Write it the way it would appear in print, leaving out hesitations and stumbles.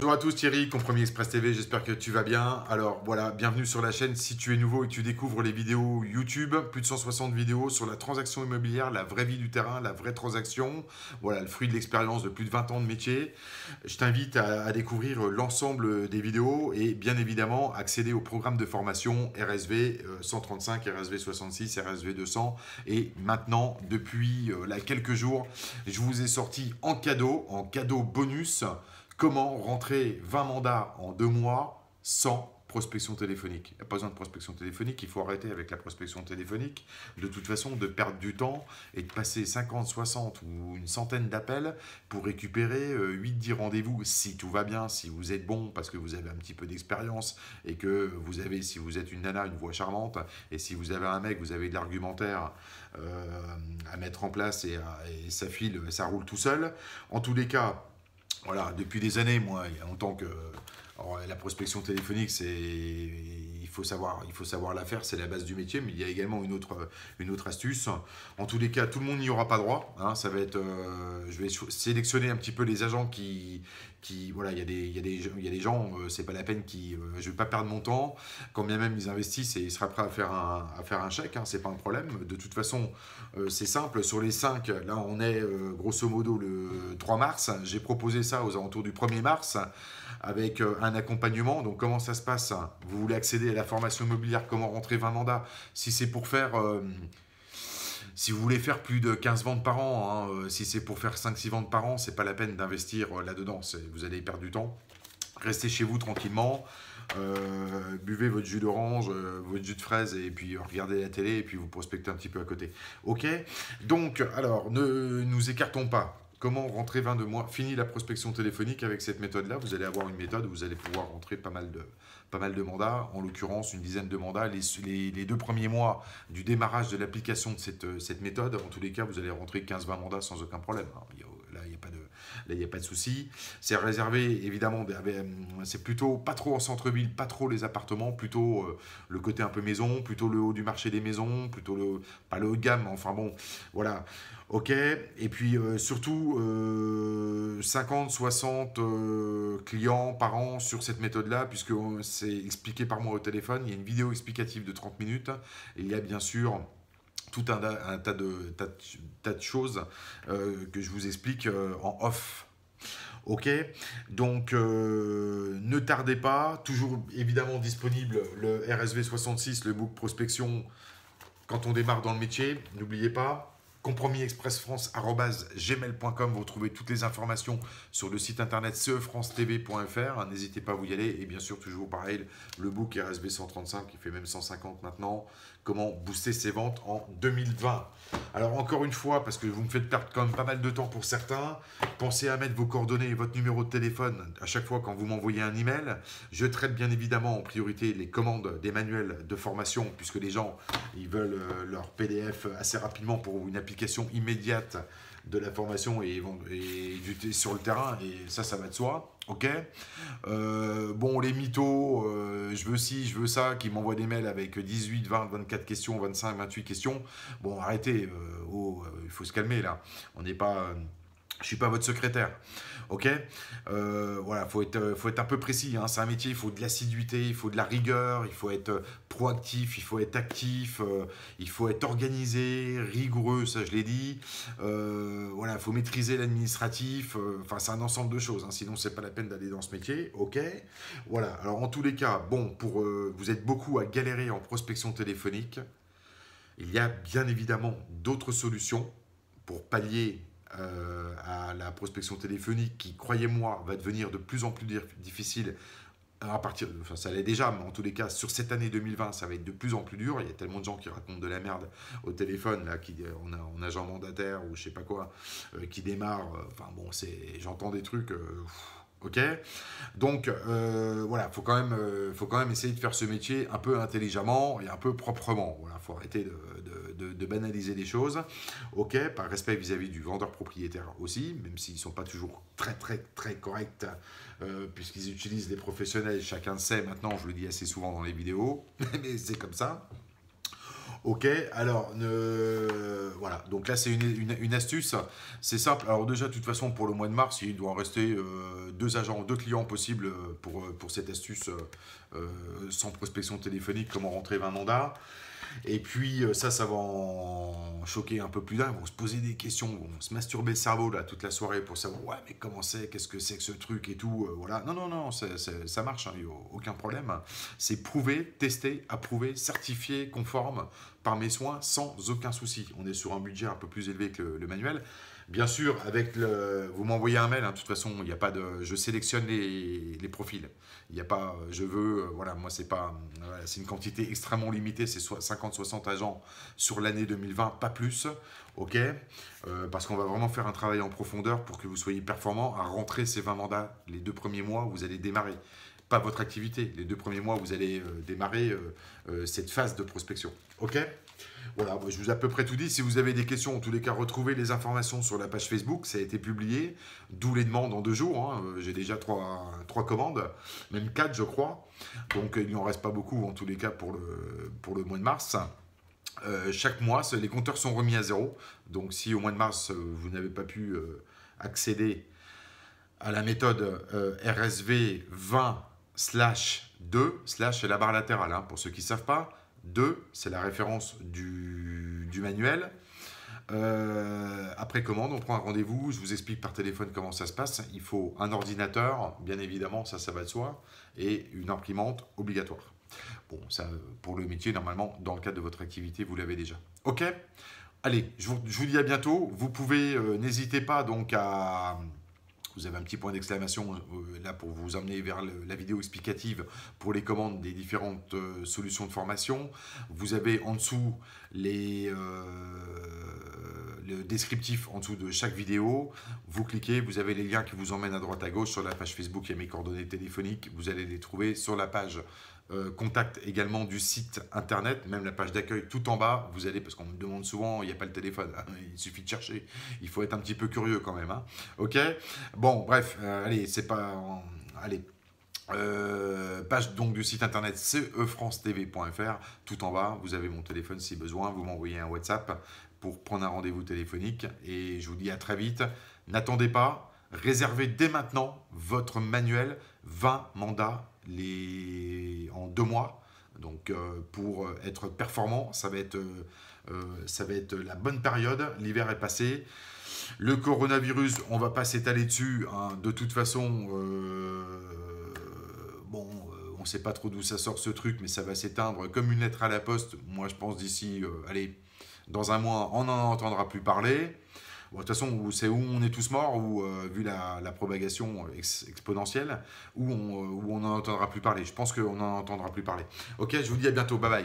Bonjour à tous, Thierry, Compromis Express TV, j'espère que tu vas bien. Alors voilà, bienvenue sur la chaîne. Si tu es nouveau et que tu découvres les vidéos YouTube, plus de 160 vidéos sur la transaction immobilière, la vraie vie du terrain, la vraie transaction. Voilà, le fruit de l'expérience de plus de 20 ans de métier. Je t'invite à découvrir l'ensemble des vidéos et bien évidemment accéder au programme de formation RSV 135, RSV 66, RSV 200. Et maintenant, depuis là, quelques jours, je vous ai sorti en cadeau bonus, comment rentrer 20 mandats en 2 mois sans prospection téléphonique. Il n'y a pas besoin de prospection téléphonique, il faut arrêter avec la prospection téléphonique. De toute façon, de perdre du temps et de passer 50, 60 ou une centaine d'appels pour récupérer 8-10 rendez-vous si tout va bien, si vous êtes bon parce que vous avez un petit peu d'expérience et que vous avez, si vous êtes une nana, une voix charmante, et si vous avez un mec, vous avez de l'argumentaire à mettre en place et ça file, ça roule tout seul. En tous les cas, voilà, depuis des années, moi, en tant que... Alors, la prospection téléphonique, il faut savoir la faire, c'est la base du métier, mais il y a également une autre astuce. En tous les cas, tout le monde n'y aura pas droit. Hein, ça va être, je vais sélectionner un petit peu les agents voilà, il y a des gens, c'est pas la peine je vais pas perdre mon temps, quand bien même ils investissent et ils seraient prêts à faire un chèque, hein, c'est pas un problème. De toute façon, c'est simple, sur les 5, là on est grosso modo le 3 mars, j'ai proposé ça aux alentours du 1er mars, avec un accompagnement. Donc comment ça se passe? Vous voulez accéder à la formation immobilière, comment rentrer 20 mandats? Si c'est pour faire... si vous voulez faire plus de 15 ventes par an, hein, si c'est pour faire 5-6 ventes par an, c'est pas la peine d'investir là-dedans, vous allez perdre du temps. Restez chez vous tranquillement, buvez votre jus d'orange, votre jus de fraise et puis regardez la télé et puis vous prospectez un petit peu à côté. Ok? Donc, alors, ne nous écartons pas. Comment rentrer 22 mois? Fini la prospection téléphonique avec cette méthode-là. Vous allez avoir une méthode où vous allez pouvoir rentrer pas mal de mandats, en l'occurrence une dizaine de mandats. Les 2 premiers mois du démarrage de l'application de cette méthode, en tous les cas, vous allez rentrer 15-20 mandats sans aucun problème. Là, il n'y a pas de souci. C'est réservé, évidemment, c'est plutôt pas trop en centre-ville, pas trop les appartements, plutôt le côté un peu maison, plutôt le haut du marché des maisons, plutôt pas le haut de gamme, mais enfin bon, voilà. Ok, et puis surtout 50-60 clients par an sur cette méthode-là, puisque c'est expliqué par moi au téléphone. Il y a une vidéo explicative de 30 minutes, et il y a bien sûr tout un tas de choses que je vous explique en off. Ok, donc ne tardez pas, toujours évidemment disponible le RSV 66, le book prospection quand on démarre dans le métier. N'oubliez pas, compromisexpressfrance@gmail.com, vous retrouvez toutes les informations sur le site internet cefrancetv.fr, n'hésitez pas à vous y aller, et bien sûr toujours pareil, le book RSV 135 qui fait même 150 maintenant, comment booster ses ventes en 2020. Alors encore une fois, parce que vous me faites perdre quand même pas mal de temps pour certains, pensez à mettre vos coordonnées et votre numéro de téléphone à chaque fois quand vous m'envoyez un email. Je traite bien évidemment en priorité les commandes des manuels de formation, puisque les gens ils veulent leur PDF assez rapidement pour une application immédiate de la formation et sur le terrain, et ça va de soi. Ok, bon, les mythos, je veux ci, je veux ça, qui m'envoient des mails avec 18, 20, 24 questions, 25, 28 questions. Bon, arrêtez, il faut se calmer là. On n'est pas... je suis pas votre secrétaire, ok? Voilà, faut être un peu précis, hein. C'est un métier, il faut de l'assiduité, il faut de la rigueur, il faut être proactif, il faut être actif, il faut être organisé, rigoureux, ça je l'ai dit. Voilà, il faut maîtriser l'administratif, enfin c'est un ensemble de choses, hein, sinon c'est pas la peine d'aller dans ce métier, ok? Voilà, alors en tous les cas, bon, vous êtes beaucoup à galérer en prospection téléphonique. Il y a bien évidemment d'autres solutions pour pallier à la prospection téléphonique qui, croyez-moi, va devenir de plus en plus difficile enfin ça l'est déjà, mais en tous les cas, sur cette année 2020, ça va être de plus en plus dur. Il y a tellement de gens qui racontent de la merde au téléphone, là, en agent mandataire ou je sais pas quoi, qui démarrent. Enfin bon, j'entends des trucs... ok, donc voilà, faut quand même essayer de faire ce métier un peu intelligemment et un peu proprement. Voilà, faut arrêter de banaliser les choses. Ok, par respect vis-à-vis du vendeur propriétaire aussi, même s'ils sont pas toujours très corrects, puisqu'ils utilisent des professionnels. Chacun le sait maintenant, je le dis assez souvent dans les vidéos, mais c'est comme ça. Ok, alors voilà, donc là c'est une astuce, c'est simple. Alors déjà, de toute façon, pour le mois de mars, il doit en rester deux clients possibles pour cette astuce sans prospection téléphonique, comment rentrer 20 mandats. Et puis ça va en choquer un peu plus d'un. Ils vont se poser des questions, ils vont se masturber le cerveau là toute la soirée pour savoir ouais mais comment c'est, qu'est-ce que c'est que ce truc et tout. Voilà. Non non non, ça marche, il n'y a aucun problème. C'est prouvé, testé, approuvé, certifié, conforme par mes soins sans aucun souci. On est sur un budget un peu plus élevé que le manuel. Bien sûr, vous m'envoyez un mail, hein, de toute façon, il n'y a pas de, je sélectionne les profils. Il n'y a pas, je veux, voilà, moi c'est pas, voilà, c'est une quantité extrêmement limitée, c'est 50-60 agents sur l'année 2020, pas plus, ok. Parce qu'on va vraiment faire un travail en profondeur pour que vous soyez performant à rentrer ces 20 mandats. Les 2 premiers mois, vous allez démarrer, pas votre activité, les 2 premiers mois, vous allez démarrer cette phase de prospection, ok. Voilà, moi, je vous ai à peu près tout dit. Si vous avez des questions, en tous les cas, retrouvez les informations sur la page Facebook. Ça a été publié, d'où les demandes en 2 jours. Hein. J'ai déjà 3 commandes, même 4 je crois. Donc il n'en reste pas beaucoup, en tous les cas, pour le mois de mars. Chaque mois, les compteurs sont remis à zéro. Donc si au mois de mars, vous n'avez pas pu accéder à la méthode RSV 20/2, slash c'est la barre latérale, hein, pour ceux qui ne savent pas. 2, c'est la référence du manuel. Après commande, on prend un rendez-vous, je vous explique par téléphone comment ça se passe. Il faut un ordinateur, bien évidemment, ça va de soi, et une imprimante obligatoire. Bon, ça, pour le métier, normalement, dans le cadre de votre activité, vous l'avez déjà. Ok. Allez, je vous dis à bientôt. Vous pouvez, n'hésitez pas donc à... Vous avez un petit point d'exclamation là pour vous emmener vers la vidéo explicative pour les commandes des différentes solutions de formation. Vous avez en dessous le descriptif en dessous de chaque vidéo. Vous cliquez, vous avez les liens qui vous emmènent à droite à gauche. Sur la page Facebook, il y a mes coordonnées téléphoniques. Vous allez les trouver sur la page contact également du site internet, même la page d'accueil tout en bas. Vous allez, parce qu'on me demande souvent, il n'y a pas le téléphone, il suffit de chercher. Il faut être un petit peu curieux quand même. Hein. Ok. Bon, bref, allez, c'est pas... allez. Page donc du site internet cefrancetv.fr, tout en bas, vous avez mon téléphone si besoin, vous m'envoyez un WhatsApp pour prendre un rendez-vous téléphonique et je vous dis à très vite. N'attendez pas, réservez dès maintenant votre manuel 20 mandats en 2 mois. Donc pour être performant, ça va être la bonne période, l'hiver est passé. Le coronavirus, on ne va pas s'étaler dessus, hein. De toute façon, on ne sait pas trop d'où ça sort ce truc, mais ça va s'éteindre comme une lettre à la poste. Moi, je pense d'ici, allez, dans un mois, on n'en entendra plus parler. Bon, de toute façon, c'est où on est tous morts, ou vu la propagation exponentielle, où on n'en entendra plus parler. Je pense qu'on n'en entendra plus parler. Ok, je vous dis à bientôt, bye bye.